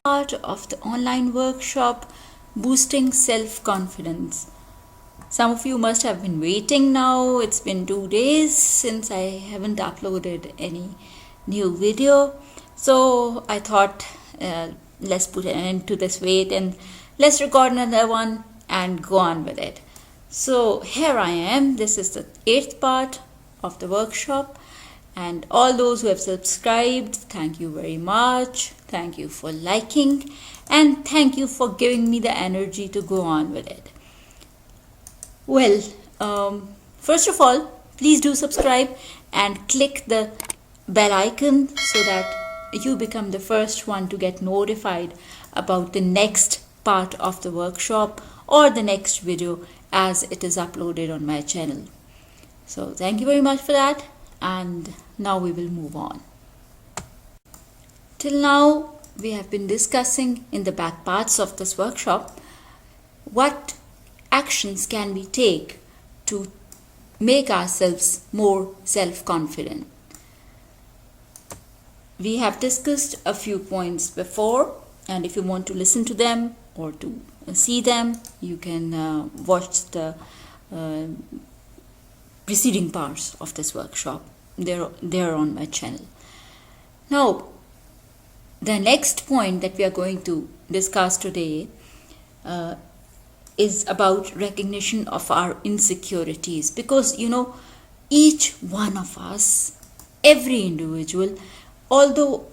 Part of the online workshop Boosting Self-Confidence. Some of you must have been waiting now. It's been 2 days since I haven't uploaded any new video. So I thought let's put an end to this wait and let's record another one and go on with it. So here I am. This is the 8th part of the workshop. And all those who have subscribed, thank you very much. Thank you for liking and thank you for giving me the energy to go on with it. Well, first of all, please do subscribe and click the bell icon so that you become the first one to get notified about the next part of the workshop or the next video as it is uploaded on my channel. So thank you very much for that. And now we will move on. Till now, we have been discussing in the back parts of this workshop what actions can we take to make ourselves more self-confident. We have discussed a few points before, and if you want to listen to them or to see them, you can watch the preceding parts of this workshop. They're on my channel. Now, the next point that we are going to discuss today is about recognition of our insecurities, because each one of us, every individual, although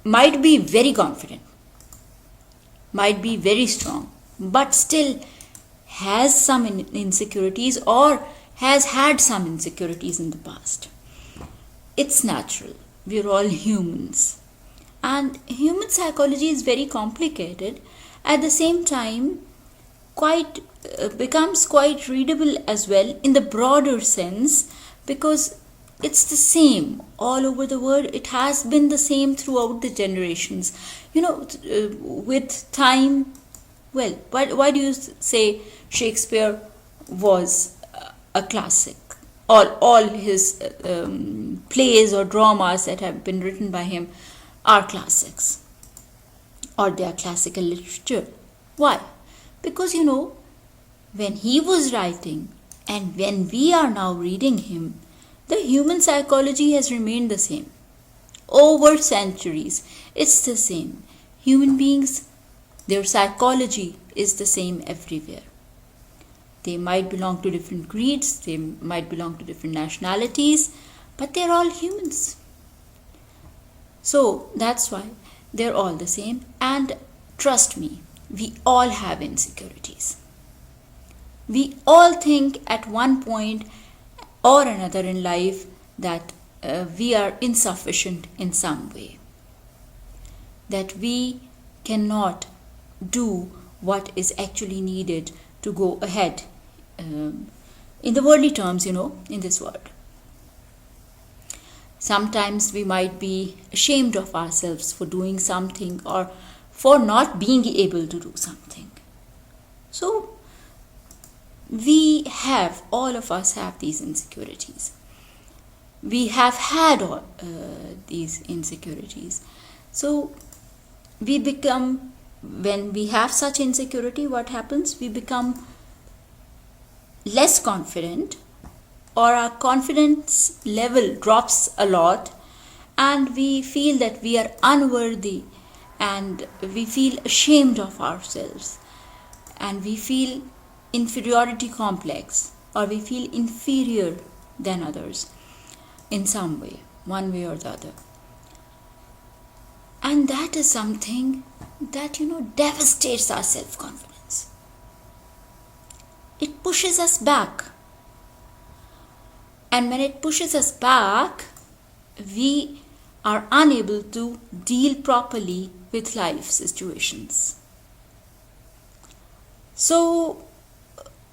might be very confident, might be very strong, but still has some insecurities or has had some insecurities in the past. It's natural. We're all humans. And human psychology is very complicated. At the same time, becomes quite readable as well in the broader sense, because it's the same all over the world. It has been the same throughout the generations. With time, well, why do you say Shakespeare was a classic? All his plays or dramas that have been written by him are classics, or they are classical literature. Why? Because when he was writing and when we are now reading him, the human psychology has remained the same over centuries. It's the same. Human beings, their psychology is the same everywhere. They might belong to different creeds, they might belong to different nationalities, but they're all humans. So that's why they're all the same. And trust me, we all have insecurities. We all think at one point or another in life that we are insufficient in some way, that we cannot do what is actually needed to go ahead in the worldly terms, in this world. Sometimes we might be ashamed of ourselves for doing something or for not being able to do something. So all of us have these insecurities. We have had these insecurities. So when we have such insecurity, what happens? We become less confident, or our confidence level drops a lot, and we feel that we are unworthy, and we feel ashamed of ourselves, and we feel inferiority complex, or we feel inferior than others in some way, one way or the other. And that is something that devastates our self-confidence. It pushes us back. And when it pushes us back, we are unable to deal properly with life situations. So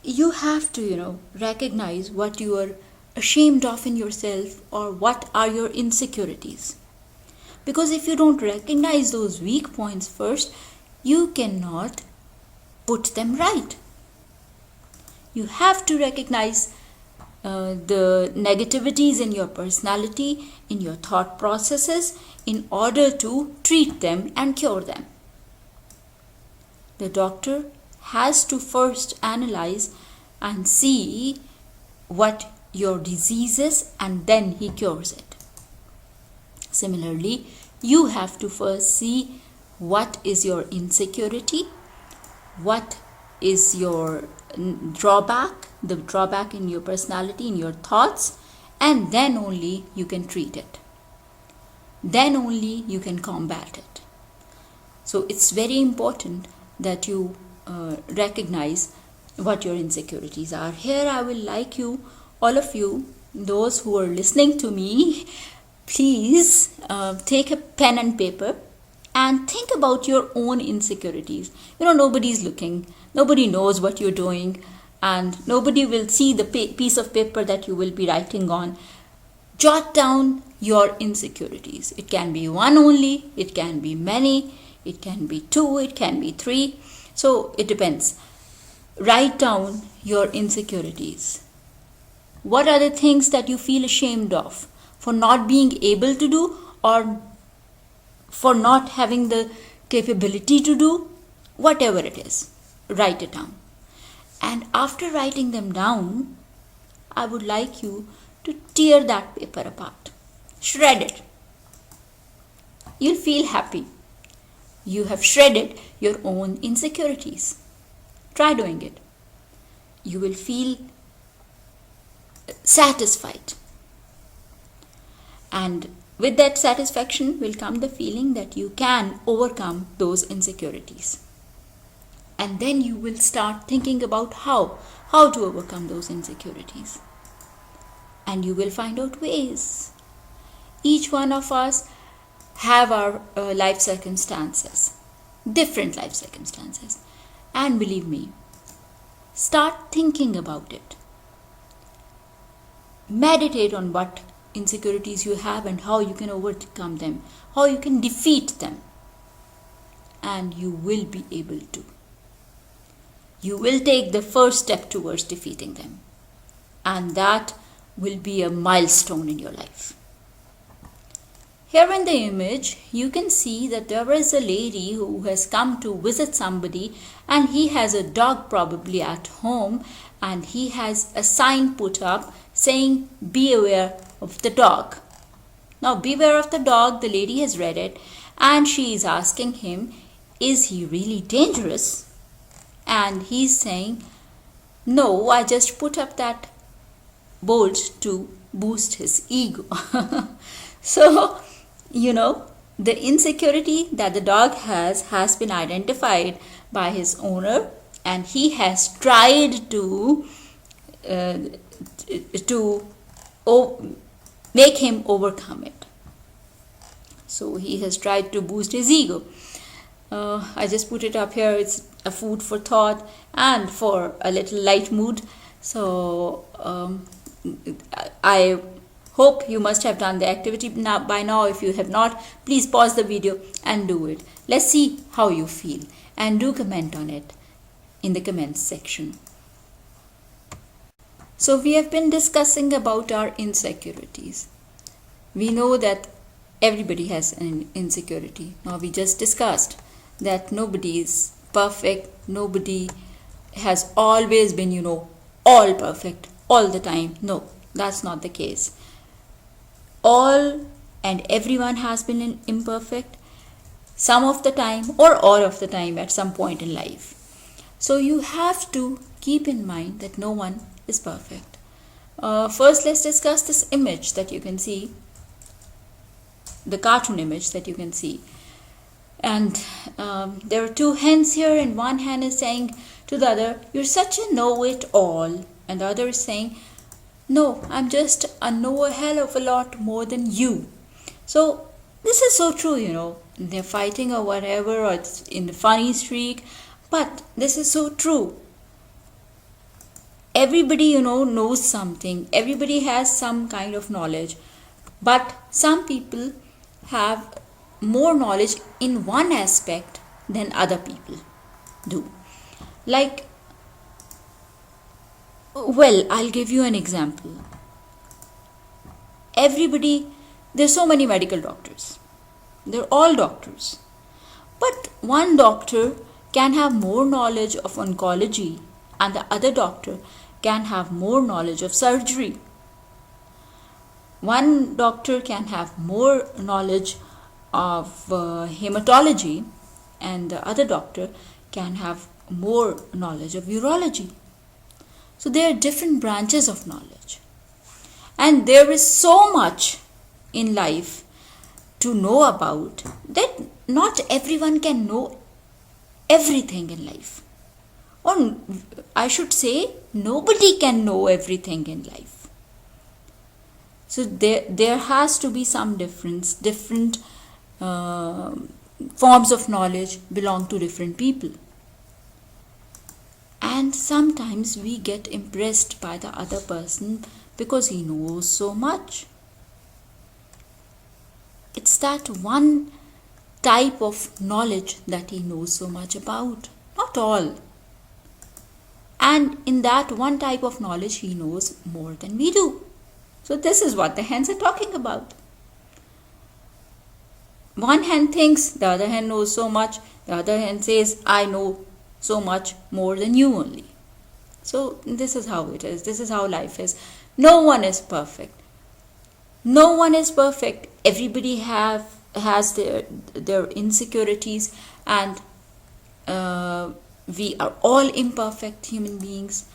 you have to, recognize what you are ashamed of in yourself, or what are your insecurities. Because if you don't recognize those weak points first, you cannot put them right. You have to recognize the negativities in your personality, in your thought processes, in order to treat them and cure them. The doctor has to first analyze and see what your disease is, and then he cures it. Similarly, you have to first see what is your insecurity, what is your drawback, the drawback in your personality, in your thoughts, and then only you can treat it. Then only you can combat it. So it's very important that you recognize what your insecurities are. Here I will like you, all of you, those who are listening to me, please take a pen and paper and think about your own insecurities. Nobody's looking, nobody knows what you're doing, and nobody will see the piece of paper that you will be writing on. Jot down your insecurities. It can be one only, it can be many, it can be two, it can be three. So it depends. Write down your insecurities. What are the things that you feel ashamed of for not being able to do, or for not having the capability to do? Whatever it is, write it down. And after writing them down, I would like you to tear that paper apart. Shred it. You'll feel happy. You have shredded your own insecurities. Try doing it. You will feel satisfied. And with that satisfaction will come the feeling that you can overcome those insecurities. And then you will start thinking about how to overcome those insecurities. And you will find out ways. Each one of us have our life circumstances, different life circumstances. And believe me, start thinking about it. Meditate on what insecurities you have and how you can overcome them, how you can defeat them. And you will be able to. You will take the first step towards defeating them. And that will be a milestone in your life. Here in the image, you can see that there is a lady who has come to visit somebody, and he has a dog probably at home, and he has a sign put up saying, "Be aware of the dog." Now, beware of the dog, the lady has read it, and she is asking him, is he really dangerous? And he's saying, no, I just put up that board to boost his ego. So, the insecurity that the dog has been identified by his owner, and he has tried to make him overcome it. So he has tried to boost his ego. I just put it up here. It's a food for thought and for a little light mood. So I hope you must have done the activity by now. If you have not, please pause the video and do it. Let's see how you feel, and do comment on it in the comments section. So we have been discussing about our insecurities. We know that everybody has an insecurity. Now we just discussed that nobody is perfect. Nobody has always been, all perfect all the time. No, that's not the case. All and everyone has been imperfect some of the time or all of the time at some point in life. So you have to keep in mind that no one is perfect. First, let's discuss this image that you can see, the cartoon image that you can see. And there are two hens here, and one hen is saying to the other, "You're such a know-it-all," and the other is saying, "No, I'm just a know a hell of a lot more than you." So this is so true, they're fighting or whatever, or it's in the funny streak, but this is so true. Everybody, knows something. Everybody has some kind of knowledge, but some people have more knowledge in one aspect than other people do. Like, Well, I'll give you an example. There's so many medical doctors. They're all doctors. But one doctor can have more knowledge of oncology and the other doctor can have more knowledge of surgery. One doctor can have more knowledge of hematology and the other doctor can have more knowledge of urology. So there are different branches of knowledge. And there is so much in life to know about that not everyone can know everything in life. Or I should say, nobody can know everything in life. So there has to be some difference. Different forms of knowledge belong to different people. And sometimes we get impressed by the other person because he knows so much. It's that one type of knowledge that he knows so much about. Not all. And in that one type of knowledge, he knows more than we do. So this is what the hens are talking about. One hen thinks the other hen knows so much. The other hen says, I know so much more than you only. So this is how it is. This is how life is. No one is perfect. No one is perfect. Everybody has their insecurities, and we are all imperfect human beings.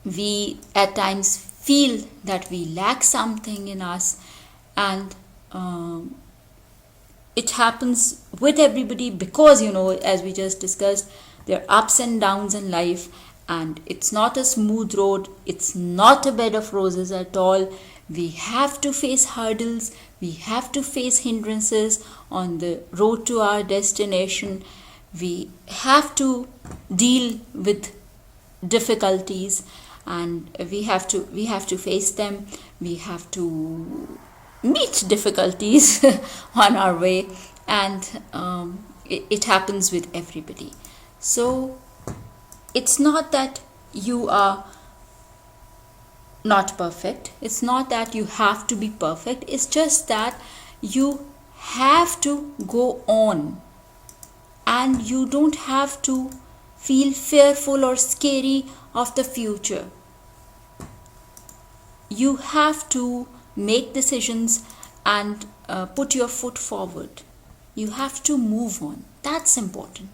We at times feel that we lack something in us, and it happens with everybody because, as we just discussed, there are ups and downs in life, and it's not a smooth road. It's not a bed of roses at all. We have to face hurdles. We have to face hindrances on the road to our destination. We have to deal with difficulties, and we have to face them. We have to meet difficulties on our way, and it happens with everybody. So it's not that you are not perfect. It's not that you have to be perfect. It's just that you have to go on, and you don't have to feel fearful or scary of the future. You have to make decisions and put your foot forward. You have to move on. That's important.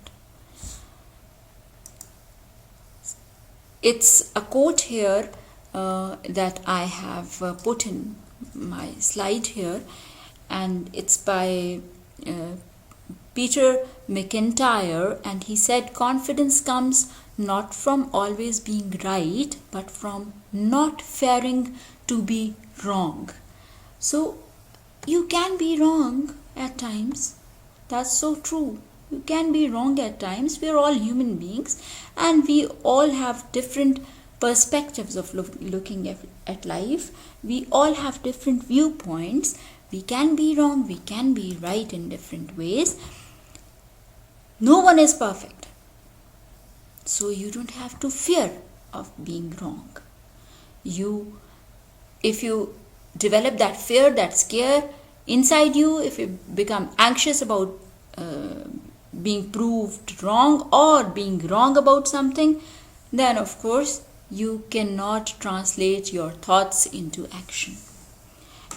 It's a quote here that I have put in my slide here, and it's by Peter McIntyre, and he said, confidence comes not from always being right, but from not fearing to be wrong. So you can be wrong at times. That's so true. You can be wrong at times. We're all human beings, and we all have different perspectives of looking at life. We all have different viewpoints. We can be wrong, we can be right in different ways. No one is perfect. So you don't have to fear of being wrong. If you develop that fear, that scare inside you, if you become anxious about being proved wrong or being wrong about something, then of course you cannot translate your thoughts into action.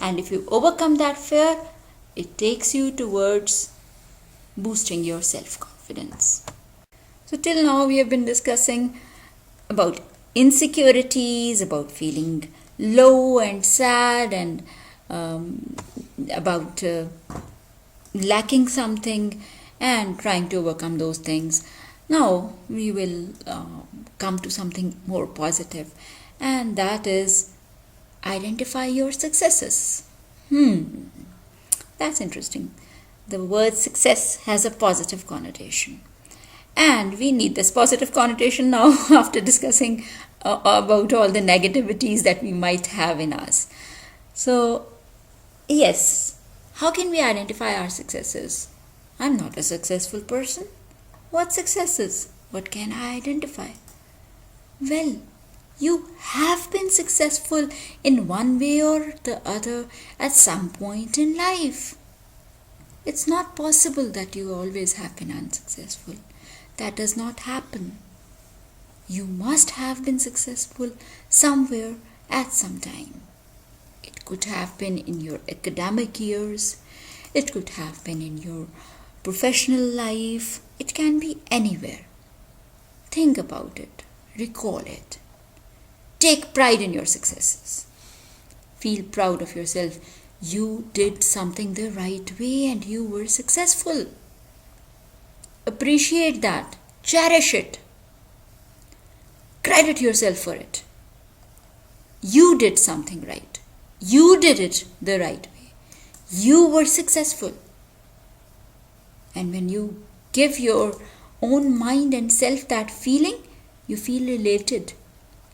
And if you overcome that fear, it takes you towards boosting your self-confidence. So till now we have been discussing about insecurities, about feeling low and sad, and about lacking something and trying to overcome those things. Now we will come to something more positive, and that is identify your successes. That's interesting. The word success has a positive connotation, and we need this positive connotation now after discussing about all the negativities that we might have in us. So yes, how can we identify our successes? I'm not a successful person. What successes? What can I identify? Well, You have been successful in one way or the other at some point in life. It's not possible that you always have been unsuccessful. That does not happen. You must have been successful somewhere at some time. It could have been in your academic years. It could have been in your professional life. It can be anywhere. Think about it. Recall it. Take pride in your successes. Feel proud of yourself. You did something the right way and you were successful. Appreciate that. Cherish it. Credit yourself for it. You did something right. You did it the right way. You were successful. And when you give your own mind and self that feeling, you feel elated.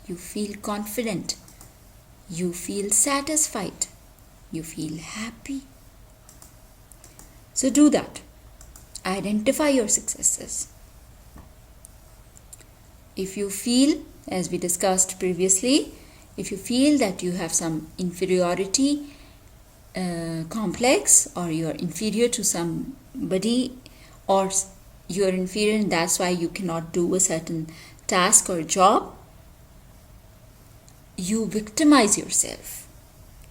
You feel confident. You feel satisfied. You feel happy. So do that. Identify your successes. If you feel, as we discussed previously, if you feel that you have some inferiority complex, or you are inferior to somebody, or you are inferior and that's why you cannot do a certain task or job, you victimize yourself.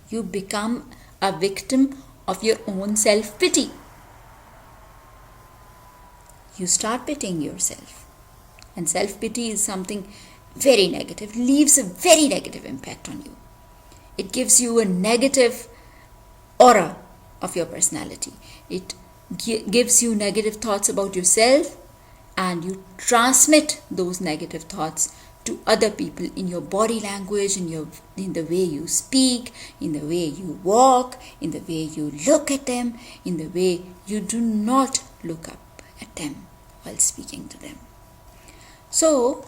You become a victim of your own self-pity. You start pitying yourself. And self-pity is something very negative, leaves a very negative impact on you. It gives you a negative aura of your personality. It gives you negative thoughts about yourself, and you transmit those negative thoughts to other people in your body language, in the way you speak, in the way you walk, in the way you look at them, in the way you do not look up at them while speaking to them. So,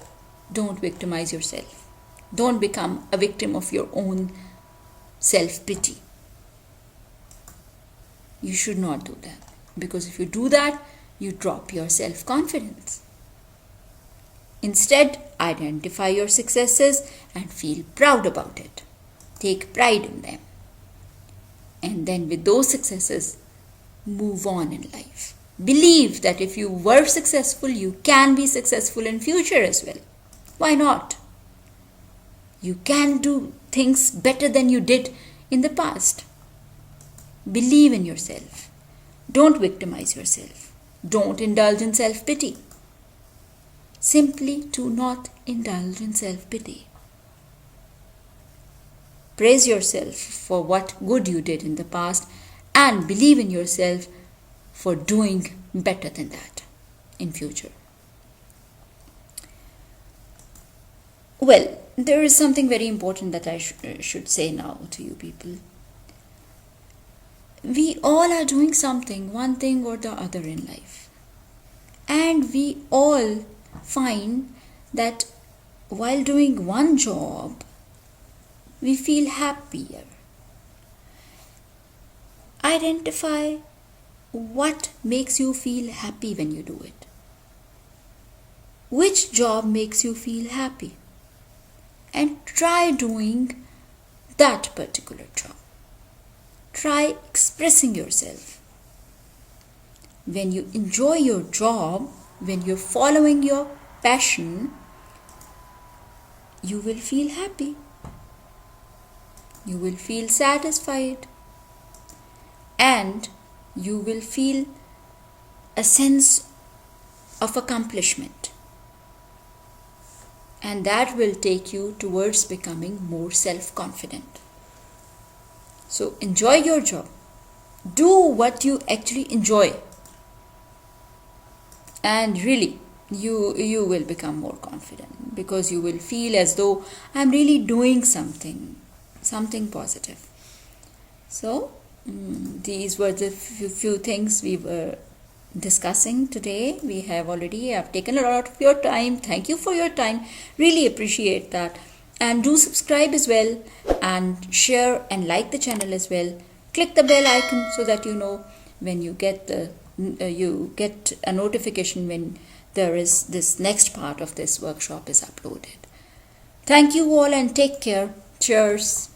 don't victimize yourself. Don't become a victim of your own self-pity. You should not do that, because if you do that, you drop your self-confidence. Instead, identify your successes and feel proud about it. Take pride in them. And then with those successes, move on in life. Believe that if you were successful, you can be successful in future as well. Why not? You can do things better than you did in the past. Believe in yourself. Don't victimize yourself. Don't indulge in self-pity. Simply do not indulge in self-pity. Praise yourself for what good you did in the past and believe in yourself for doing better than that in future. Well, there is something very important that I should say now to you people. We all are doing something, one thing or the other in life. And we all find that while doing one job, we feel happier. Identify what makes you feel happy when you do it. Which job makes you feel happy? And try doing that particular job. Try expressing yourself. When you enjoy your job, when you're following your passion, you will feel happy. You will feel satisfied. And you will feel a sense of accomplishment. And that will take you towards becoming more self-confident. So enjoy your job. Do what you actually enjoy. And really, you will become more confident, because you will feel as though I'm really doing something positive. So these were the few things we were discussing today. I've taken a lot of your time. Thank you for your time. Really appreciate that. And do subscribe as well, and share and like the channel as well. Click the bell icon so that you know when you get a notification when there is this next part of this workshop is uploaded. Thank you all and take care. Cheers.